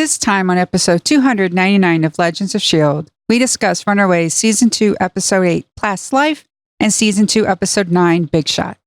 This time on episode 299 of Legends of S.H.I.E.L.D., we discuss Runaways Season 2, Episode 8, Past Life, and Season 2, Episode 9, Big Shot.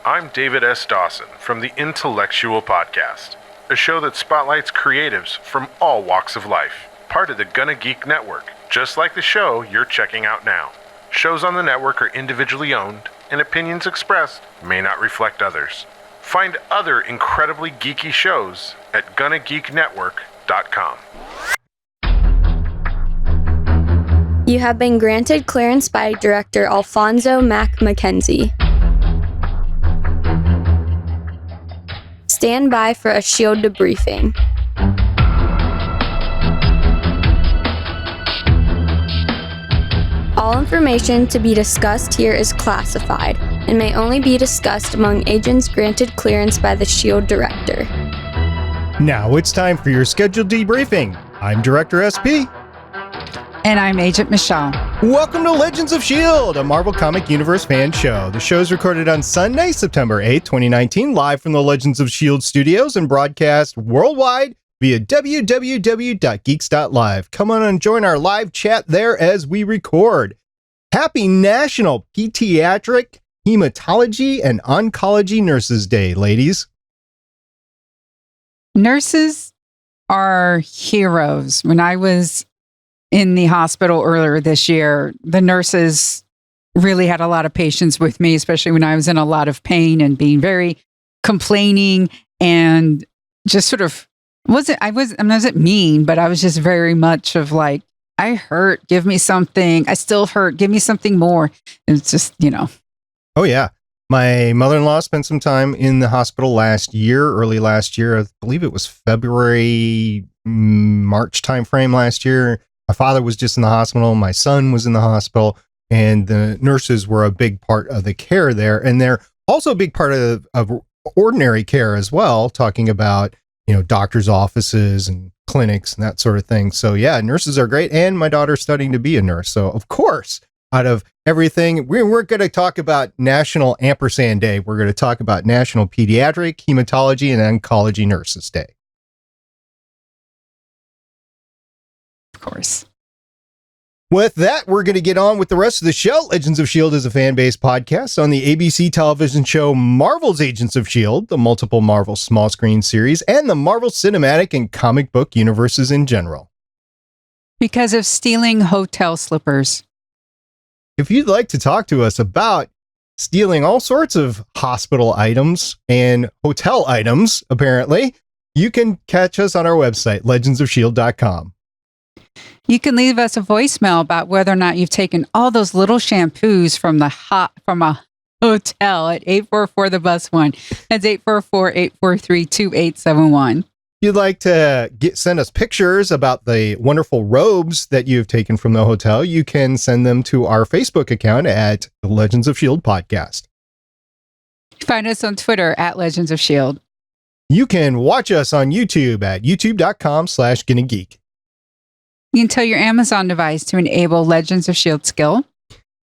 I'm David S. Dawson from the Intellectual Podcast, a show that spotlights creatives from all walks of life, part of the Gonna Geek Network, just like the show you're checking out now. Shows on the network are individually owned, and opinions expressed may not reflect others. Find other incredibly geeky shows at GonnaGeekNetwork.com. You have been granted clearance by Director Alfonso Mack Mackenzie. Stand by for a S.H.I.E.L.D. debriefing. All information to be discussed here is classified and may only be discussed among agents granted clearance by the S.H.I.E.L.D. Director. Now it's time for your scheduled debriefing. I'm Director SP. And I'm Agent Michelle. Welcome to Legends of S.H.I.E.L.D., a Marvel Comic Universe fan show. The show is recorded on Sunday, September 8th, 2019, live from the Legends of S.H.I.E.L.D. studios and broadcast worldwide via www.geeks.live. Come on and join our live chat there as we record. Happy National Pediatric Hematology and Oncology Nurses Day, ladies. Nurses are heroes. When I was in the hospital earlier this year, the nurses really had a lot of patience with me, especially when I was in a lot of pain and being very complaining and just sort of I wasn't mean, but I was just very much of like, I hurt, give me something. I still hurt, give me something more. It's just, Oh, yeah. My mother-in-law spent some time in the hospital early last year. I believe it was February, March timeframe last year. My father was just in the hospital. My son was in the hospital, and the nurses were a big part of the care there. And they're also a big part of ordinary care as well, talking about doctors' offices and clinics and that sort of thing. So yeah, nurses are great. And my daughter's studying to be a nurse. So of course, out of everything, we weren't going to talk about National Ampersand Day. We're going to talk about National Pediatric Hematology and Oncology Nurses Day. Of course. With that, we're going to get on with the rest of the show. Legends of S.H.I.E.L.D. is a fan-based podcast on the ABC television show Marvel's Agents of S.H.I.E.L.D., the multiple Marvel small screen series, and the Marvel cinematic and comic book universes in general. Because of stealing hotel slippers. If you'd like to talk to us about stealing all sorts of hospital items and hotel items, apparently, you can catch us on our website, legendsofshield.com. You can leave us a voicemail about whether or not you've taken all those little shampoos from a hotel at 844 the bus one. That's 844-843-2871. If you'd like to send us pictures about the wonderful robes that you've taken from the hotel, you can send them to our Facebook account at the Legends of S.H.I.E.L.D. podcast. Find us on Twitter at Legends of S.H.I.E.L.D. You can watch us on YouTube at youtube.com/GonnaGeek. You can tell your Amazon device to enable Legends of S.H.I.E.L.D. skill.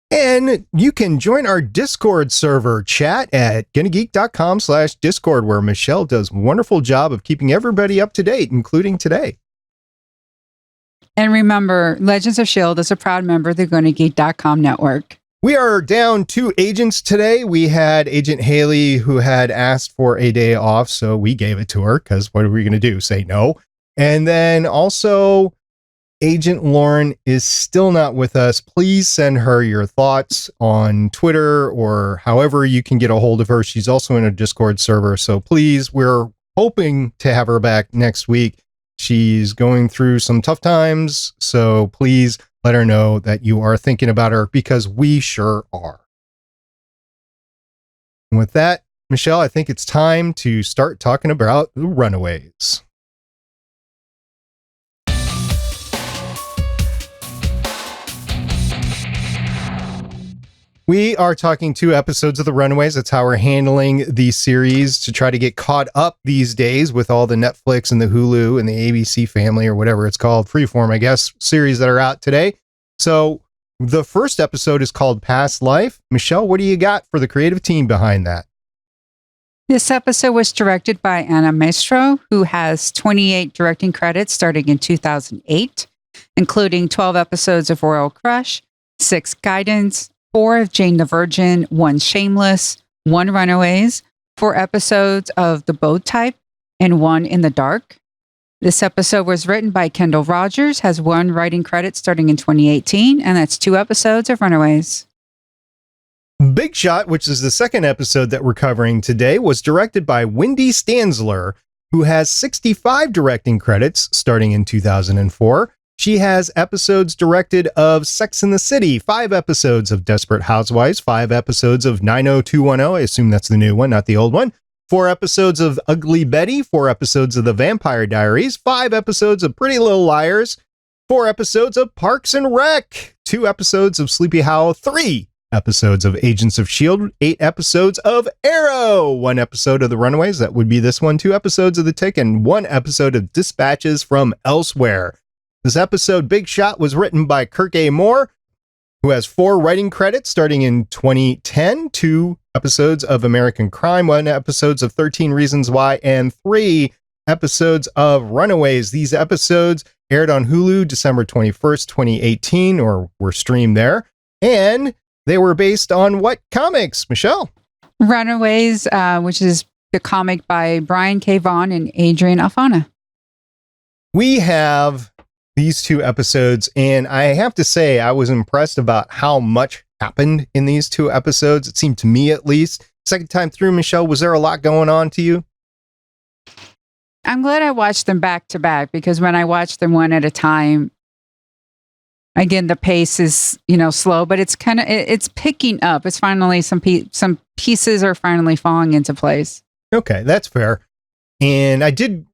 And you can join our Discord server chat at GonnaGeek.com/Discord, where Michelle does a wonderful job of keeping everybody up to date, including today. And remember, Legends of S.H.I.E.L.D. is a proud member of the GonnaGeek.com network. We are down 2 agents today. We had Agent Haley, who had asked for a day off, so we gave it to her, because what are we going to do? Say no? And then also, Agent Lauren is still not with us. Please send her your thoughts on Twitter or however you can get a hold of her. She's also in a Discord server. So please, we're hoping to have her back next week. She's going through some tough times. So please let her know that you are thinking about her, because we sure are. And with that, Michelle, I think it's time to start talking about the Runaways. We are talking 2 episodes of The Runaways. That's how we're handling the series to try to get caught up these days with all the Netflix and the Hulu and the ABC family, or whatever it's called, Freeform, I guess, series that are out today. So the first episode is called Past Life. Michelle, what do you got for the creative team behind that? This episode was directed by Anna Mastro, who has 28 directing credits starting in 2008, including 12 episodes of Royal Crush, 6 Guidance, 4 of Jane the Virgin, 1 Shameless, 1 Runaways, 4 episodes of The Boat Type, and 1 In the Dark. This episode was written by Kendall Rogers, has 1 writing credit starting in 2018, and that's 2 episodes of Runaways. Big Shot, which is the second episode that we're covering today, was directed by Wendey Stanzler, who has 65 directing credits starting in 2004. She has episodes directed of Sex and the City, 5 episodes of Desperate Housewives, 5 episodes of 90210, I assume that's the new one, not the old one, 4 episodes of Ugly Betty, 4 episodes of The Vampire Diaries, 5 episodes of Pretty Little Liars, 4 episodes of Parks and Rec, 2 episodes of Sleepy Hollow, 3 episodes of Agents of S.H.I.E.L.D., 8 episodes of Arrow, 1 episode of The Runaways, that would be this one, 2 episodes of The Tick, and 1 episode of Dispatches from Elsewhere. This episode, Big Shot, was written by Kirk A. Moore, who has 4 writing credits starting in 2010, 2 episodes of American Crime, 1 episodes of 13 Reasons Why, and 3 episodes of Runaways. These episodes aired on Hulu December 21st, 2018, or were streamed there, and they were based on what comics, Michelle? Runaways, which is the comic by Brian K. Vaughan and Adrian Alfano. We have these 2 episodes, and I have to say I was impressed about how much happened in these 2 episodes. It seemed to me, at least. Second time through, Michelle, was there a lot going on to you? I'm glad I watched them back to back, because when I watched them one at a time, again, the pace is, slow, but it's it's picking up. It's finally some pieces are finally falling into place. Okay, that's fair. And I did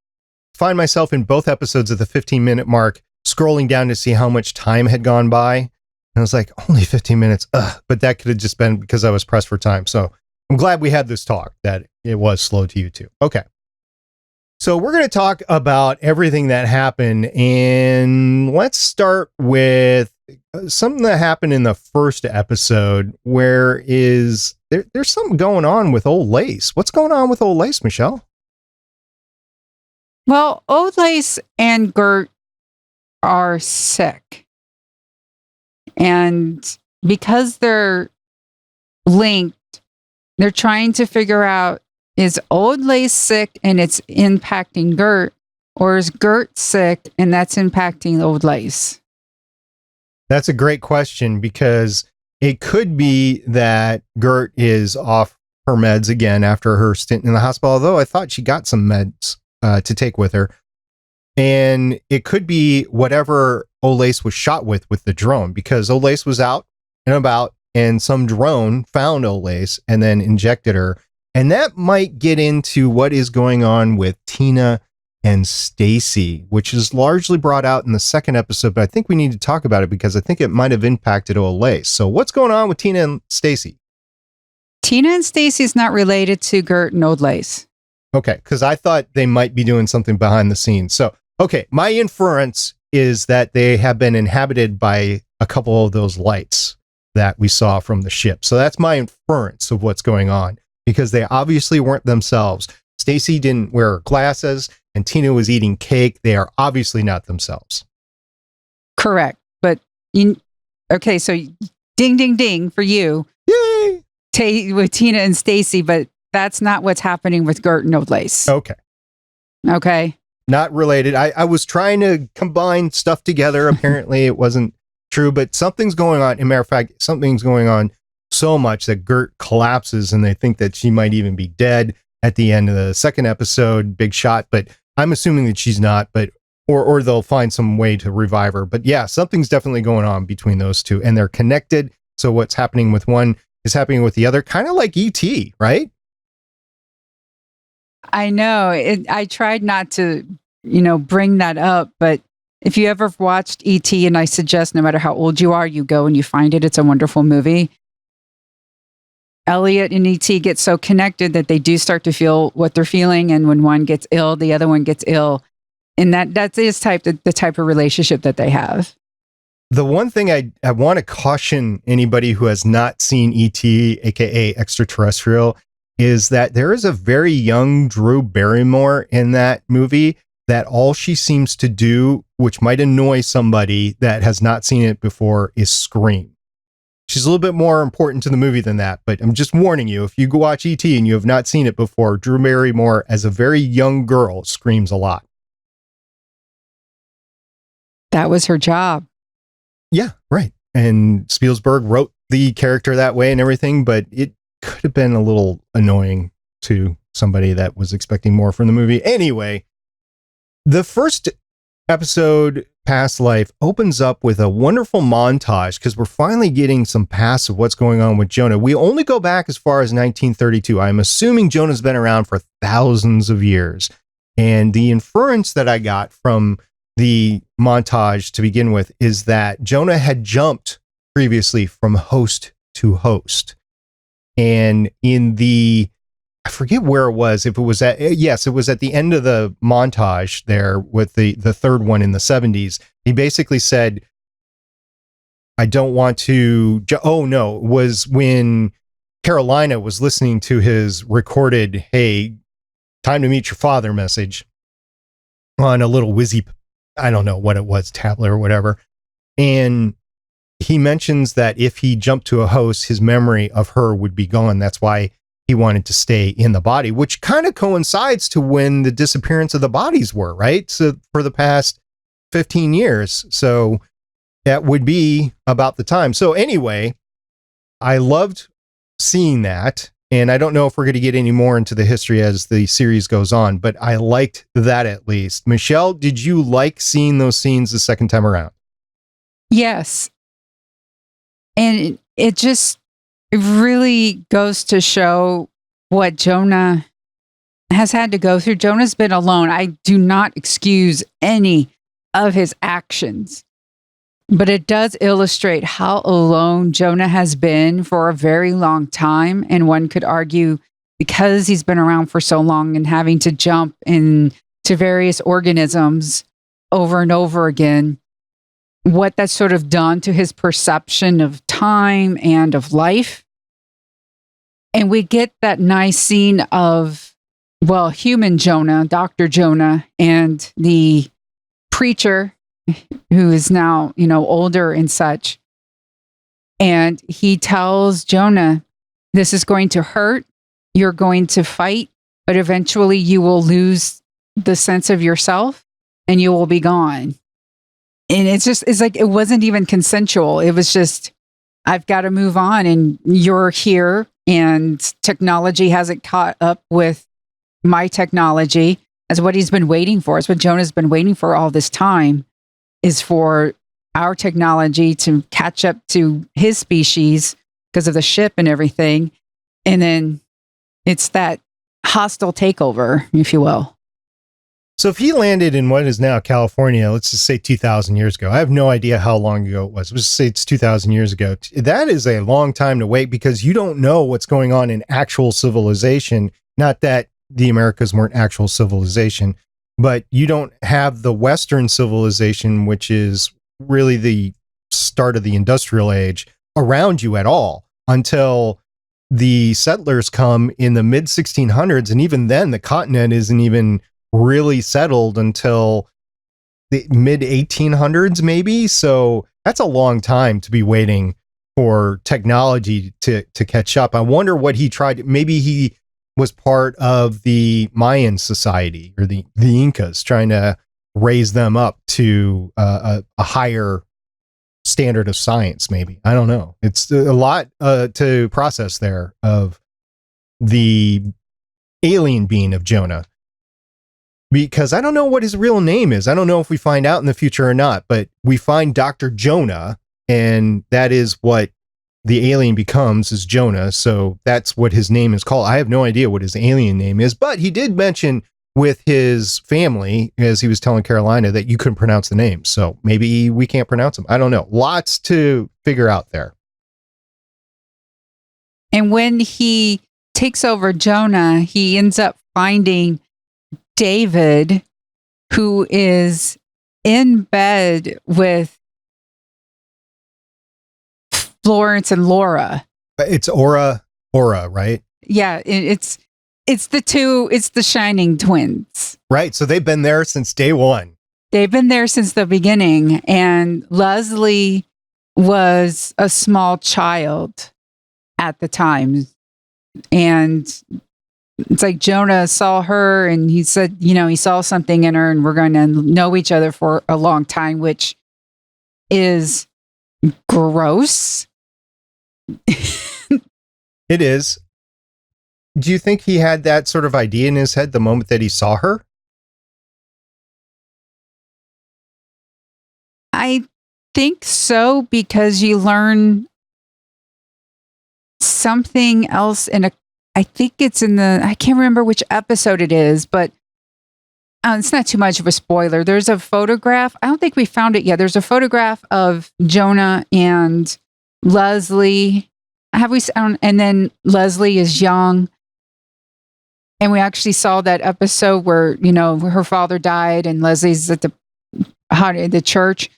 find myself in both episodes at the 15-minute mark, scrolling down to see how much time had gone by. And I was like, only 15 minutes. But that could have just been because I was pressed for time. So I'm glad we had this talk, that it was slow to you too. Okay. So we're going to talk about everything that happened, and let's start with something that happened in the first episode, where there's something going on with Old Lace. What's going on with Old Lace, Michelle? Well, Old Lace and Gert are sick, and because they're linked, they're trying to figure out, is Old Lace sick and it's impacting Gert, or is Gert sick and that's impacting Old Lace? That's a great question, because it could be that Gert is off her meds again after her stint in the hospital, although I thought she got some meds to take with her. And it could be whatever Old Lace was shot with the drone, because Old Lace was out and about and some drone found Old Lace and then injected her. And that might get into what is going on with Tina and Stacy, which is largely brought out in the second episode, but I think we need to talk about it because I think it might have impacted Old Lace. So what's going on with Tina and Stacy? Tina and Stacy is not related to Gert and Old Lace. Okay, because I thought they might be doing something behind the scenes. So, okay, my inference is that they have been inhabited by a couple of those lights that we saw from the ship. So that's my inference of what's going on, because they obviously weren't themselves. Stacy didn't wear glasses and Tina was eating cake. They are obviously not themselves. Correct. But, okay, so ding, ding, ding for you. Yay! With Tina and Stacy, but that's not what's happening with Gert and Old Lace. Okay. Okay. Not related. I was trying to combine stuff together. Apparently it wasn't true, but something's going on. As a matter of fact, something's going on so much that Gert collapses and they think that she might even be dead at the end of the second episode, Big Shot, but I'm assuming that she's not, but or they'll find some way to revive her. But yeah, something's definitely going on between those two, and they're connected. So what's happening with one is happening with the other, kind of like E.T., right? I know. I tried not to, bring that up, but if you ever watched E.T., and I suggest no matter how old you are, you go and you find it. It's a wonderful movie. Elliot and E.T. get so connected that they do start to feel what they're feeling. And when one gets ill, the other one gets ill. And that is the type of relationship that they have. The one thing I want to caution anybody who has not seen E.T., aka Extraterrestrial, is that there is a very young Drew Barrymore in that movie that all she seems to do, which might annoy somebody that has not seen it before, is scream. She's a little bit more important to the movie than that, but I'm just warning you, if you go watch E.T. and you have not seen it before, Drew Barrymore as a very young girl screams a lot. That was her job. Yeah, right. And Spielberg wrote the character that way and everything, but it could have been a little annoying to somebody that was expecting more from the movie. Anyway, the first episode, Past Life, opens up with a wonderful montage because we're finally getting some past of what's going on with Jonah. We only go back as far as 1932. I'm assuming Jonah's been around for thousands of years. And the inference that I got from the montage to begin with is that Jonah had jumped previously from host to host. And in the, I forget where it was, if it was at, yes, it was at the end of the montage there with the third one in the 70s. He basically said, I don't want to, oh no, it was when Carolina was listening to his recorded, hey, time to meet your father message on a little whizzy, I don't know what it was, tablet or whatever. And he mentions that if he jumped to a host, his memory of her would be gone. That's why he wanted to stay in the body, which kind of coincides to when the disappearance of the bodies were, right? So for the past 15 years. So that would be about the time. So anyway, I loved seeing that. And I don't know if we're going to get any more into the history as the series goes on, but I liked that at least. Michelle, did you like seeing those scenes the second time around? Yes. And it really goes to show what Jonah has had to go through. Jonah's been alone. I do not excuse any of his actions, but it does illustrate how alone Jonah has been for a very long time. And one could argue because he's been around for so long and having to jump into various organisms over and over again, what that's sort of done to his perception of time and of life. And we get that nice scene of, well, human Jonah, Dr. Jonah, and the preacher who is now, older and such. And he tells Jonah, this is going to hurt. You're going to fight, but eventually you will lose the sense of yourself and you will be gone. And it's like, it wasn't even consensual. It was just, I've got to move on and you're here and technology hasn't caught up with my technology. As what he's been waiting for. It's what Jonah's been waiting for all this time, is for our technology to catch up to his species because of the ship and everything. And then it's that hostile takeover, if you will. So if he landed in what is now California, let's just say 2,000 years ago, I have no idea how long ago it was. Let's just say it's 2,000 years ago. That is a long time to wait because you don't know what's going on in actual civilization. Not that the Americas weren't actual civilization, but you don't have the Western civilization, which is really the start of the industrial age, around you at all until the settlers come in the mid 1600s. And even then, the continent isn't even really settled until the mid 1800s, maybe. So that's a long time to be waiting for technology to catch up. I wonder what he tried. Maybe he was part of the Mayan society or the Incas, trying to raise them up to a higher standard of science. Maybe, I don't know. It's a lot to process there of the alien being of Jonah. Because I don't know what his real name is. I don't know if we find out in the future or not, but we find Dr. Jonah, and that is what the alien becomes, is Jonah. So that's what his name is called. I have no idea what his alien name is, but he did mention with his family, as he was telling Carolina, that you couldn't pronounce the name. So maybe we can't pronounce them. I don't know. Lots to figure out there. And when he takes over Jonah, he ends up finding David, who is in bed with Florence and Laura. It's Aura, right? Yeah, it's the Shining twins. Right. So they've been there since day one. They've been there since the beginning. And Leslie was a small child at the time. And it's like Jonah saw her and he said, he saw something in her and we're going to know each other for a long time, which is gross. It is. Do you think he had that sort of idea in his head the moment that he saw her? I think so, because you learn something else I think it's I can't remember which episode it is, but it's not too much of a spoiler. There's a photograph. I don't think we found it yet. There's a photograph of Jonah and Leslie. And then Leslie is young. And we actually saw that episode where, her father died and Leslie's at the church.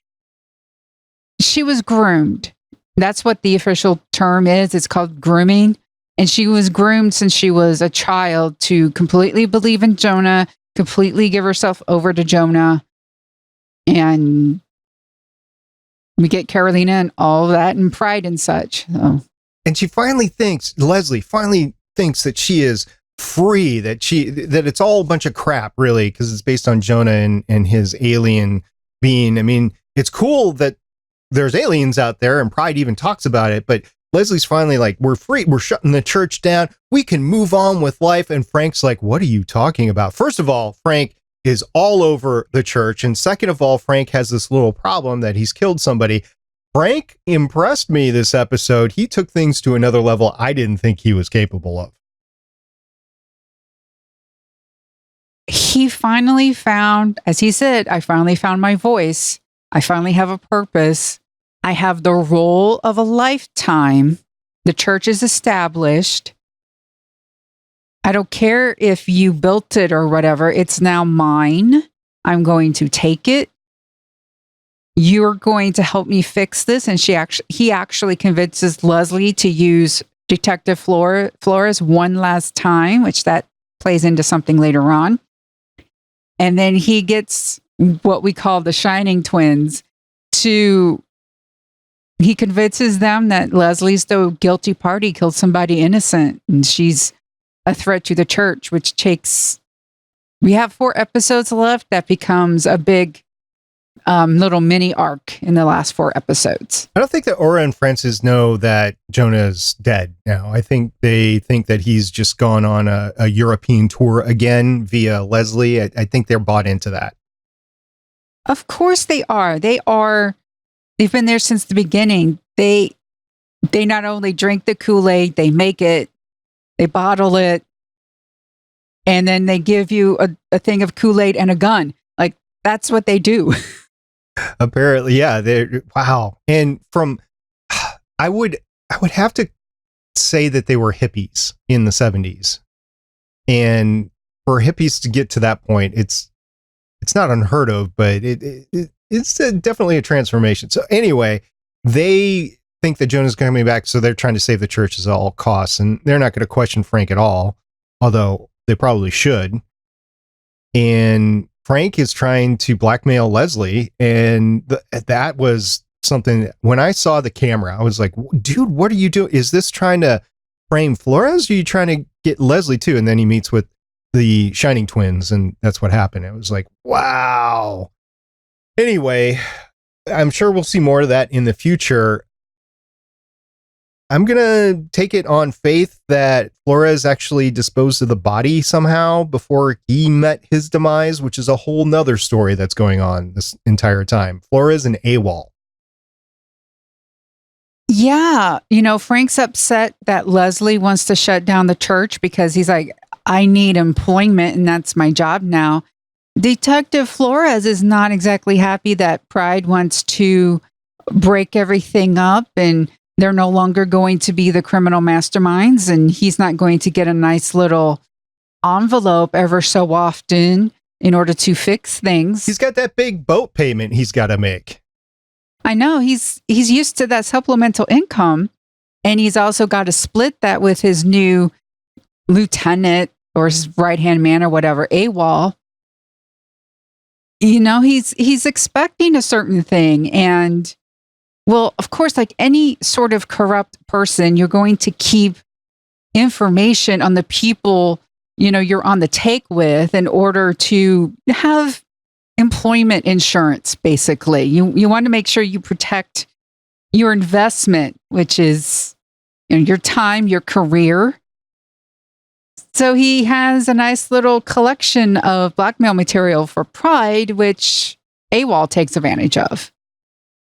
She was groomed. That's what the official term is. It's called grooming. And she was groomed since she was a child to completely believe in Jonah, completely give herself over to Jonah. And we get Carolina and all that and pride and such. So. And Leslie finally thinks that she is free, that it's all a bunch of crap, really, because it's based on Jonah and his alien being. I mean, it's cool that there's aliens out there and Pride even talks about it, but Leslie's finally like, we're free, we're shutting the church down, we can move on with life. And Frank's like, what are you talking about? First of all, Frank is all over the church. And second of all, Frank has this little problem that he's killed somebody. Frank impressed me this episode. He took things to another level I didn't think he was capable of. He finally found, as he said, I finally found my voice. I finally have a purpose. I have the role of a lifetime. The church is established. I don't care if you built it or whatever. It's now mine. I'm going to take it. You're going to help me fix this. And he actually convinces Leslie to use Detective Flores one last time, which that plays into something later on. And then he gets what we call the Shining twins he convinces them that Leslie's the guilty party, killed somebody innocent, and she's a threat to the church, which we have 4 episodes left. That becomes a big little mini arc in the last 4 episodes. I don't think that Aura and Francis know that Jonah's dead now. I think they think that he's just gone on a European tour again via Leslie. I think they're bought into that. Of course they are. They've been there since the beginning. They not only drink the Kool-Aid, they make it, they bottle it, and then they give you a thing of Kool-Aid and a gun. Like, that's what they do. Apparently, yeah. Wow. And I would have to say that they were hippies in the 70s. And for hippies to get to that point, it's not unheard of, but it's definitely a transformation. So anyway, they think that Jonah's coming back, so they're trying to save the church at all costs, and they're not going to question Frank at all, although they probably should. And Frank is trying to blackmail Leslie, and that was something. When I saw the camera, I was like, dude, what are you doing? Is this trying to frame Flores, or are you trying to get Leslie too? And then he meets with the Shining twins, and that's what happened. It was like, wow. Anyway, I'm sure we'll see more of that in the future. I'm going to take it on faith that Flores actually disposed of the body somehow before he met his demise, which is a whole nother story that's going on this entire time. Flores and AWOL. Yeah. Frank's upset that Leslie wants to shut down the church because he's like, I need employment and that's my job now. Detective Flores is not exactly happy that Pride wants to break everything up and they're no longer going to be the criminal masterminds, and he's not going to get a nice little envelope ever so often in order to fix things. He's got that big boat payment he's got to make. I know, he's used to that supplemental income, and he's also got to split that with his new lieutenant or his right-hand man or whatever, AWOL, he's expecting a certain thing. And well, of course, like any sort of corrupt person, you're going to keep information on the people, you're on the take with in order to have employment insurance, basically. You want to make sure you protect your investment, which is your time, your career. So he has a nice little collection of blackmail material for Pride, which AWOL takes advantage of.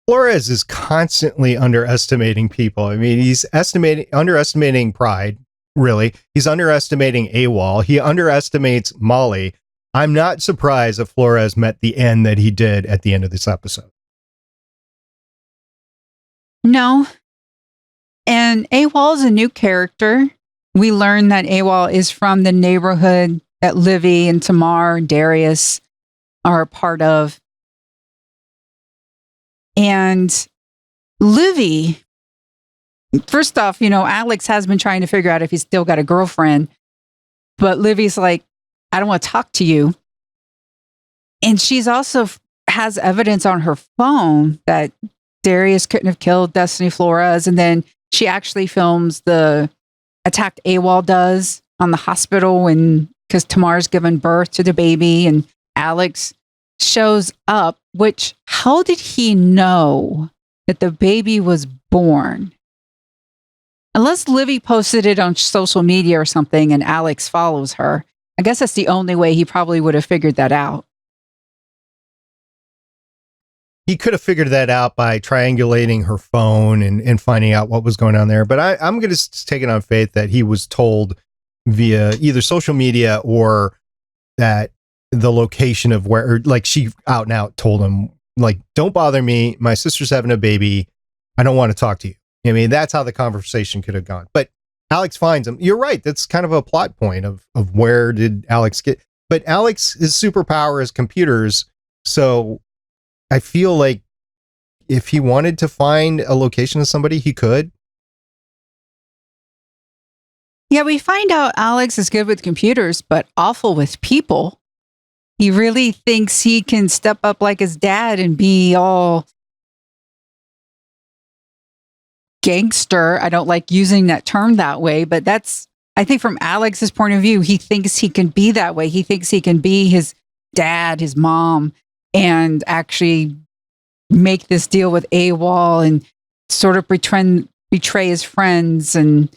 Flores is constantly underestimating people. I mean, he's underestimating Pride, really. He's underestimating AWOL. He underestimates Molly. I'm not surprised that Flores met the end that he did at the end of this episode. No. And AWOL is a new character. We learn that AWOL is from the neighborhood that Livy and Tamar and Darius are a part of. And Livy, first off, Alex has been trying to figure out if he's still got a girlfriend. But Livy's like, I don't want to talk to you. And she's also has evidence on her phone that Darius couldn't have killed Destiny Flores. And then she actually films the attack AWOL does on the hospital because Tamar's given birth to the baby and Alex shows up, which how did he know that the baby was born? Unless Livy posted it on social media or something and Alex follows her. I guess that's the only way he probably would have figured that out. He could have figured that out by triangulating her phone and finding out what was going on there. But I'm going to take it on faith that he was told via either social media or that the location of where, or like she out and out told him, like, don't bother me. My sister's having a baby. I don't want to talk to you. I mean, that's how the conversation could have gone. But Alex finds him. You're right. That's kind of a plot point of where did Alex get. But Alex's superpower is computers. So I feel like if he wanted to find a location of somebody, he could. Yeah, we find out Alex is good with computers, but awful with people. He really thinks he can step up like his dad and be all gangster. I don't like using that term that way, but that's, I think from Alex's point of view, he thinks he can be that way. He thinks he can be his dad, his mom, and actually make this deal with AWOL and sort of betray his friends and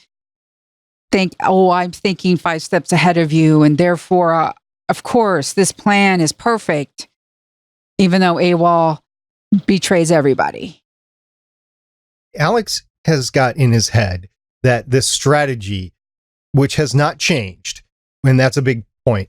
think, oh, I'm thinking 5 steps ahead of you. And therefore, of course, this plan is perfect, even though AWOL betrays everybody. Alex has got in his head that this strategy, which has not changed, and that's a big point,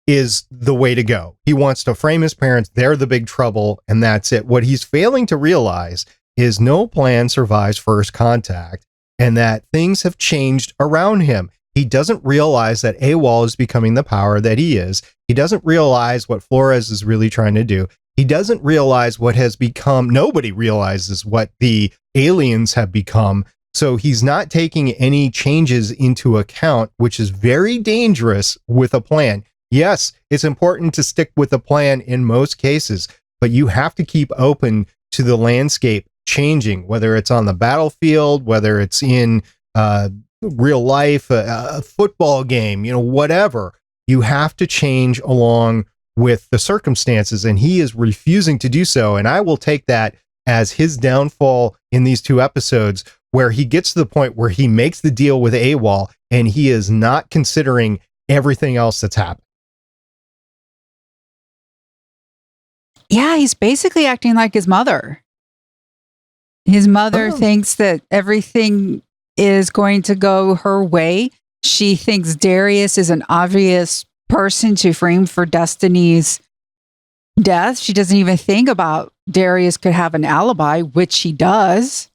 is the way to go. He wants to frame his parents. They're the big trouble, and that's it. What he's failing to realize is no plan survives first contact, and that things have changed around him. He doesn't realize that AWOL is becoming the power that he is. He doesn't realize what Flores is really trying to do. He doesn't realize what has become, nobody realizes what the aliens have become. So he's not taking any changes into account, which is very dangerous with a plan. Yes, it's important to stick with a plan in most cases, but you have to keep open to the landscape changing, whether it's on the battlefield, whether it's in real life, a football game, whatever. You have to change along with the circumstances, and he is refusing to do so. And I will take that as his downfall in these 2 episodes, where he gets to the point where he makes the deal with AWOL and he is not considering everything else that's happened. Yeah, he's basically acting like his mother. His mother thinks that everything is going to go her way. She thinks Darius is an obvious person to frame for Destiny's death. She doesn't even think about Darius could have an alibi, which he does.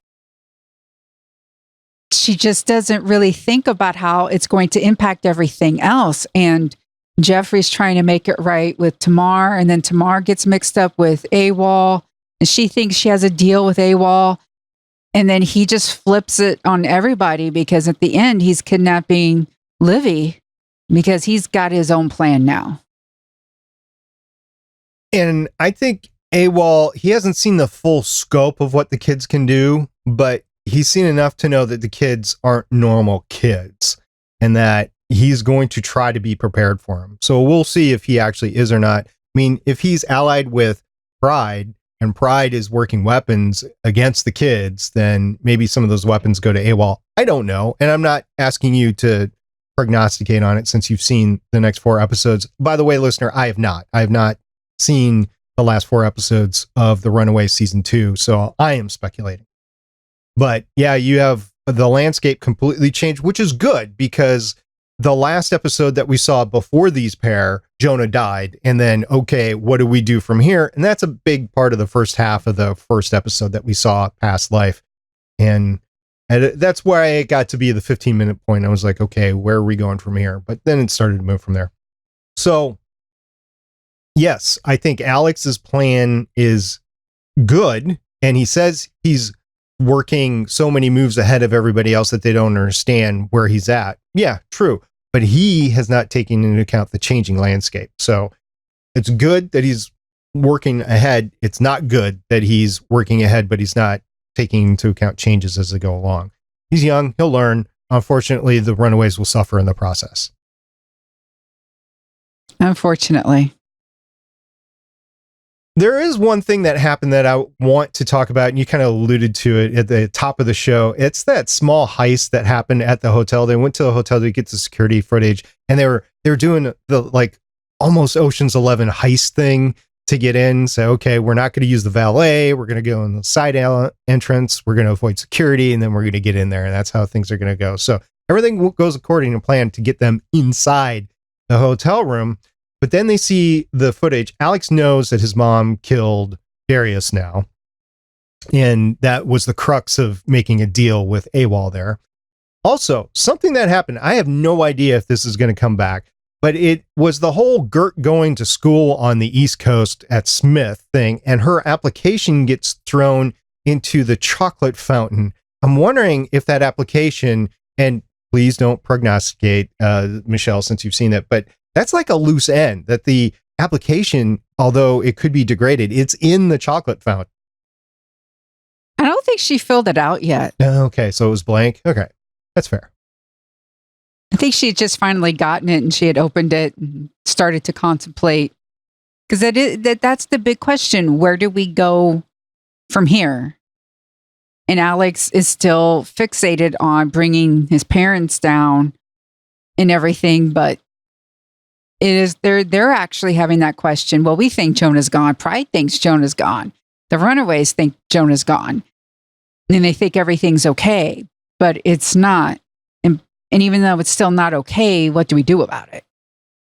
She just doesn't really think about how it's going to impact everything else. And Jeffrey's trying to make it right with Tamar, and then Tamar gets mixed up with AWOL, and she thinks she has a deal with AWOL, and then he just flips it on everybody because at the end he's kidnapping Livy because he's got his own plan now. And I think AWOL, he hasn't seen the full scope of what the kids can do, but he's seen enough to know that the kids aren't normal kids and that he's going to try to be prepared for them. So we'll see if he actually is or not. I mean, if he's allied with Pride and Pride is working weapons against the kids, then maybe some of those weapons go to AWOL. I don't know. And I'm not asking you to prognosticate on it since you've seen the next 4 episodes. By the way, listener, I have not seen the last 4 episodes of the Runaways season 2. So I am speculating. But yeah, you have the landscape completely changed, which is good because the last episode that we saw before these pair, Jonah died. And then, okay, what do we do from here? And that's a big part of the first half of the first episode that we saw, Past Life. And that's where I got to be the 15-minute point. I was like, okay, where are we going from here? But then it started to move from there. So yes, I think Alex's plan is good. And he says he's working so many moves ahead of everybody else that they don't understand where he's at. Yeah, true. But he has not taken into account the changing landscape. So it's good that he's working ahead. It's not good that he's working ahead, but he's not taking into account changes as they go along. He's young. He'll learn. Unfortunately, the Runaways will suffer in the process. Unfortunately. There is one thing that happened that I want to talk about, and you kind of alluded to it at the top of the show. It's that small heist that happened at the hotel. They went to the hotel to get the security footage, and they were doing the like almost Ocean's 11 heist thing to get in. So, okay, we're not going to use the valet. We're going to go in the side entrance. We're going to avoid security, and then we're going to get in there, and that's how things are going to go. So everything goes according to plan to get them inside the hotel room. But then they see the footage. Alex knows that his mom killed Darius now. And that was the crux of making a deal with AWOL there. Also, something that happened, I have no idea if this is going to come back, but it was the whole Gert going to school on the East Coast at Smith thing, and her application gets thrown into the chocolate fountain. I'm wondering if that application, and please don't prognosticate, Michelle, since you've seen it, but that's like a loose end, that the application, although it could be degraded, it's in the chocolate fountain. I don't think she filled it out yet. Okay, so it was blank. Okay, that's fair. I think she had just finally gotten it and she had opened it and started to contemplate. Because that's the big question. Where do we go from here? And Alex is still fixated on bringing his parents down and everything, but it is they're actually having that question. Well, we think Jonah's gone. Pride thinks Jonah's gone. The Runaways think Jonah's gone. And they think everything's okay, but it's not. And even though it's still not okay, what do we do about it?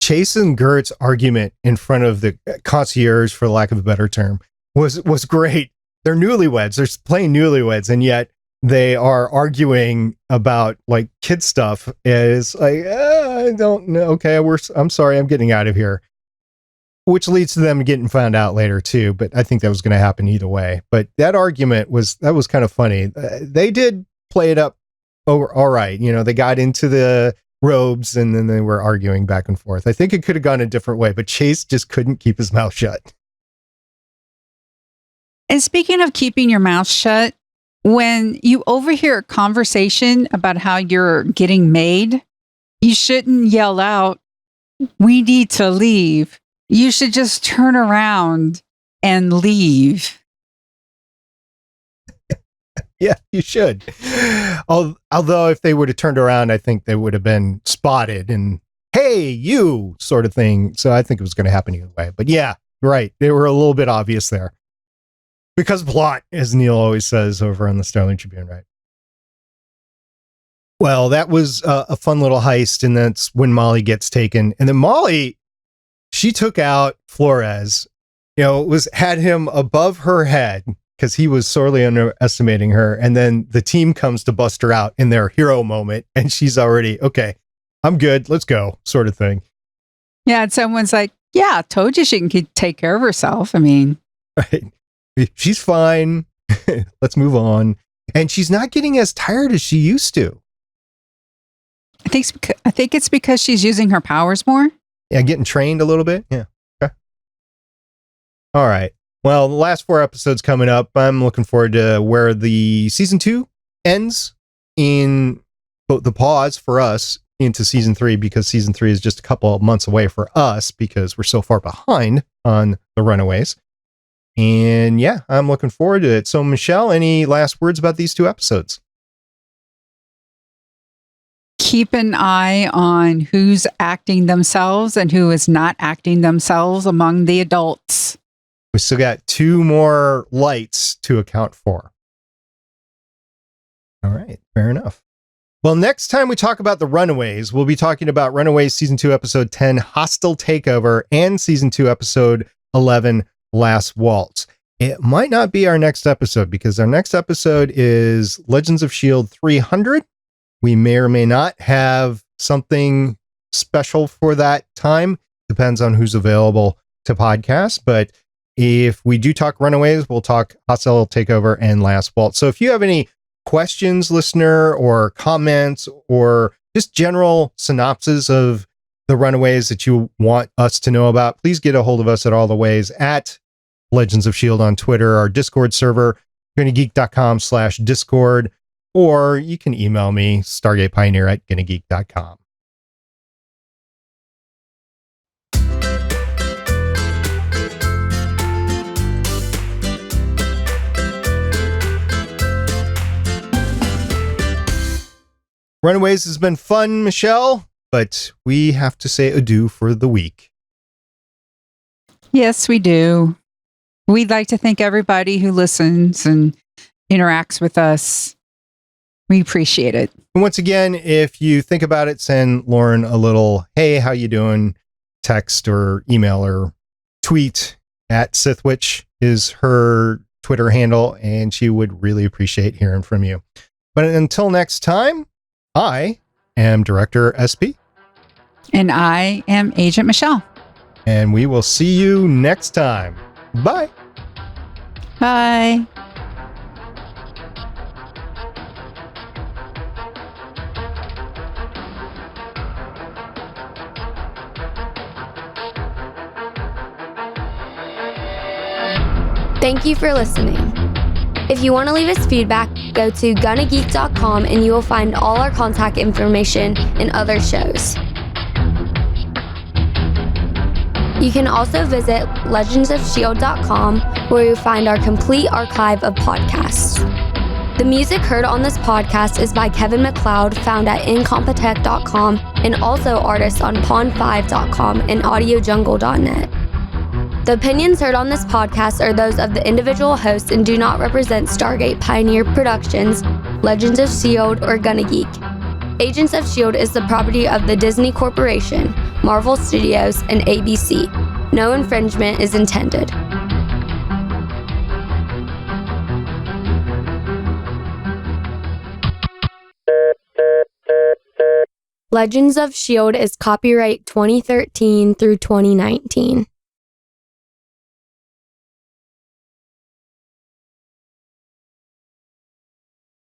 Chase and Gert's argument in front of the concierge, for lack of a better term, was great. They're newlyweds. They're playing newlyweds, and yet they are arguing about like kid stuff. Is like, I don't know. Okay, I'm sorry, I'm getting out of here. Which leads to them getting found out later too. But I think that was going to happen either way. But that argument was kind of funny. They did play it up. All right, they got into the robes and then they were arguing back and forth. I think it could have gone a different way, but Chase just couldn't keep his mouth shut. And speaking of keeping your mouth shut, when you overhear a conversation about how you're getting made, you shouldn't yell out, "We need to leave." You should just turn around and leave. Yeah, you should. Although if they would have turned around, I think they would have been spotted and, "Hey, you," sort of thing. So I think it was going to happen either way. But yeah, right. They were a little bit obvious there. Because plot, as Neil always says over on the Starling Tribune, right? Well, that was a fun little heist, and that's when Molly gets taken. And then Molly, she took out Flores, had him above her head because he was sorely underestimating her. And then the team comes to bust her out in their hero moment, and she's already, okay, I'm good, let's go, sort of thing. Yeah, and someone's like, yeah, I told you she can take care of herself. I mean, right. She's fine. Let's move on. And she's not getting as tired as she used to. I think it's because she's using her powers more. Yeah, getting trained a little bit. Yeah. Okay. All right. Well, the last 4 episodes coming up. I'm looking forward to where the season 2 ends in the pause for us into season 3, because season 3 is just a couple of months away for us because we're so far behind on the Runaways. And yeah, I'm looking forward to it. So, Michelle, any last words about these 2 episodes? Keep an eye on who's acting themselves and who is not acting themselves among the adults. We still got 2 more lights to account for. All right, fair enough. Well, next time we talk about the Runaways, we'll be talking about Runaways Season 2, Episode 10, Hostile Takeover, and Season 2, Episode 11, Last Waltz. It might not be our next episode, because our next episode is Legends of S.H.I.E.L.D. 300. We may or may not have something special for that time. Depends on who's available to podcast. But if we do talk Runaways, we'll talk Hostile Takeover and Last Waltz. So if you have any questions, listener, or comments, or just general synopsis of the Runaways that you want us to know about, please get a hold of us at all the ways at Legends of S.H.I.E.L.D. on Twitter, our Discord server, gonnageek.com/Discord, or you can email me, stargatepioneer@gonnageek.com. Runaways has been fun, Michelle, but we have to say adieu for the week. Yes, we do. We'd like to thank everybody who listens and interacts with us. We appreciate it. And once again, if you think about it, send Lauren a little, hey, how you doing? Text or email or tweet at Sithwitch is her Twitter handle, and she would really appreciate hearing from you. But until next time, I am Director SP. And I am Agent Michelle. And we will see you next time. Bye. Bye. Thank you for listening. If you want to leave us feedback, go to gonnageek.com and you will find all our contact information and other shows. You can also visit legendsofshield.com, where you'll find our complete archive of podcasts. The music heard on this podcast is by Kevin MacLeod, found at incompetech.com, and also artists on pond5.com and audiojungle.net. The opinions heard on this podcast are those of the individual hosts and do not represent Stargate Pioneer Productions, Legends of S.H.I.E.L.D., or Gonna Geek. Agents of S.H.I.E.L.D. is the property of the Disney Corporation, Marvel Studios, and ABC. No infringement is intended. Legends of S.H.I.E.L.D. is copyright 2013 through 2019.